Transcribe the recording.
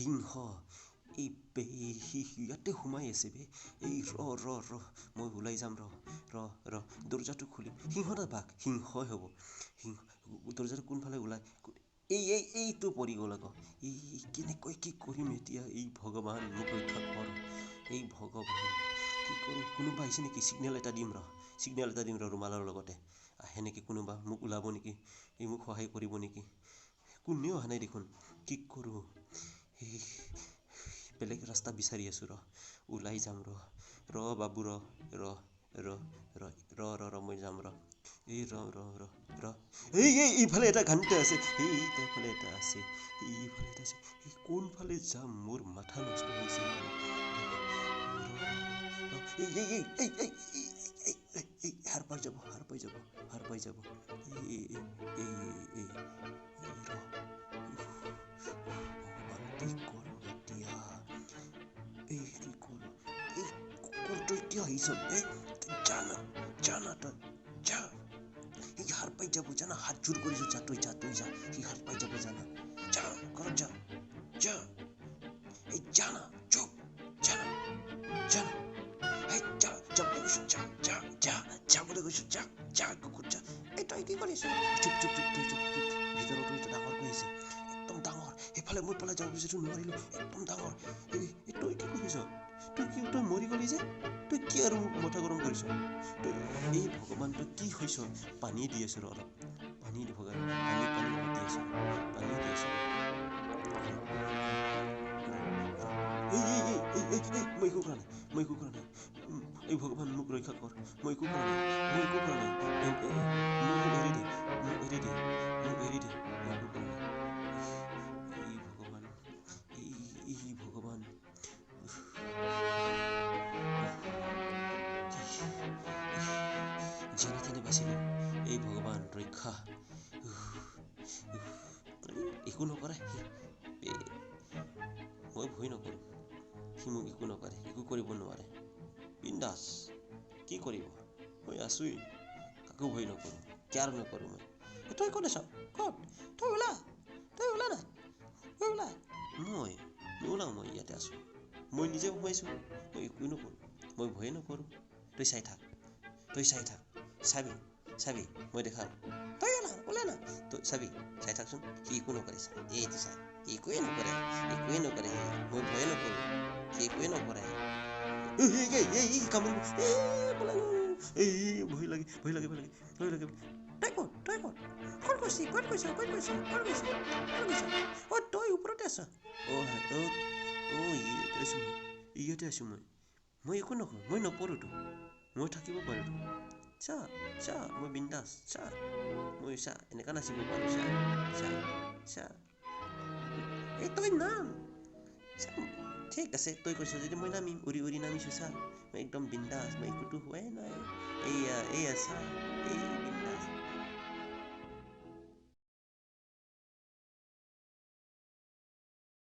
সিংহ এই ইয়াতে সোমাই আছে বে এই ৰ মই ওলাই যাম ৰ দৰ্জাটো খুলি সিংহটা বাঘ সিংহই হ'ব সিংহ দৰ্জাটো কোনফালে ওলাই এইটো পৰি গ'ল আকৌ এই কেনেকৈ কি কৰিম এতিয়া এই ভগৱান মোক ৰক্ষা কৰ এই ভগৱান কি কৰোঁ কোনোবা আহিছে নেকি ছিগনেল এটা দিম ৰ ৰুমালৰ লগতে আহে নেকি কোনোবা মোক ওলাব নেকি এই মোক সহায় কৰিব নেকি কোনেও অহা নাই দেখোন কি কৰোঁ এই বেলেগ ৰাস্তা বিচাৰি আছোঁ ওলাই যাম ৰ বাবু ৰ মই যাম এই ৰ এইফালে এটা ঘানিতে আছে এইফালে এটা আছে এই কোনফালে যাম মোৰ মাথা নষ্ট হৈছে হাৰ পাই যাব কি কৰোঁ এতিয়া কি কৰোঁ এই কুকুৰটো কিয় আহিছ জানা তই যা সি হাৰ পাই যাব জানা হাত জোৰ কৰিছোঁ যা তই যা সি হাৰ পাই যাব জানা যা ঘৰত যা এই জানা চুপ জানা এই যা বুলি কৈছোঁ যা বুলি কৈছোঁ যা কুকুৰ যা এই তই কি কৰিছ চুপ ভিতৰতো এটা ডাঙৰ কৈ আছে একদম ডাঙৰ সেইফালে মই পেলাই যাব বিচাৰিছোঁ নোৱাৰিলোঁ একদম ডাঙৰ এই তই কি কৰিছ তই মৰি গলি যে তই কি আৰু মোক মাথা গৰম কৰিছ তই এই ভগৱান তই কি হৈছ পানী দি আছোঁ অলপ পানী দি ভগৱান পানী দি আছোঁ মই একো কৰা নাই এই ভগৱান মোক ৰক্ষা কৰ মই একো কৰা নাই মোক এৰি দে মোক এৰি দে মই একো কৰা নাই এই ভগৱান যেনে তেনে বাচিলোঁ এই ভগৱান ৰক্ষা একো নকৰে মই ভয় নকৰোঁ সি মোক একো নকৰে একো কৰিব নোৱাৰে বিন্দাছ কি কৰিব মই আছোঁৱেই কাকো ভয় নকৰোঁ কেয়াৰ নকৰোঁ মই তই ক'ত আছ ক'ত তই ওলা না ওলা মই নোলাওঁ মই ইয়াতে আছোঁ মই নিজে সোমাইছোঁ মই একো নকৰোঁ মই ভয়ে নকৰোঁ তই চাই থাক চাবি মই দেখাম তই ওলা না তই চাবি চাই থাকচোন সি একো নকৰে এইটো চা একোৱে নকৰে মই ভয়ে নকৰোঁ সি একোৱে নকৰে কামুৰিব ভয় লাগে তই ক'ত গৈছ তই ওপৰতে আছ ইয়াতে আছোঁ মই একো নকৰোঁ মই নপৰোঁতো মই থাকিব পাৰোঁতো চা মই বিন্দাছ মই এনেকা নাচিব পাৰোঁ চা এই তই নাম ঠিক আছে তই কৈছ যদি মই নামিম উৰি নামিছোঁ চা মই একদম বিন্দাছ মই একোতো হোৱাই নাই এয়া চা এই বিন্দাছ